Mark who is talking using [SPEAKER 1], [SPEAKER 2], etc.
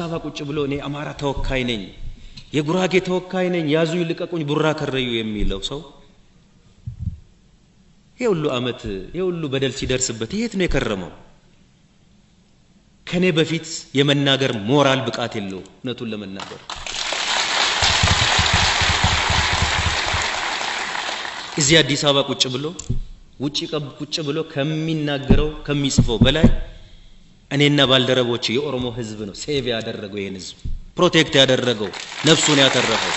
[SPEAKER 1] አበባ ቁጭ ብሎ እኔ አማራ ተወካይ ነኝ የጉራጌ ተወካይ ነኝ ያዙኝ ልቀቁኝ ቡራ ከረዩ የሚለው ሰው የሁሉ አመት የሁሉ በደል ሲደርስበት የት ነው የከረመው ከኔ በፊት የመናገር ሞራል ብቃት የለው ነቱን ለመናገር እዚህ አዲስ አበባ ቁጭ ብሎ ውጪ ቁጭ ብሎ ከሚናገረው ከሚጽፈው በላይ እኔና ባልደረቦች የኦሮሞ ህዝብ ነው ሴቭ ያደረገው ይሄን ህዝብ ፕሮቴክት ያደረገው ነፍሱን ያተረፈው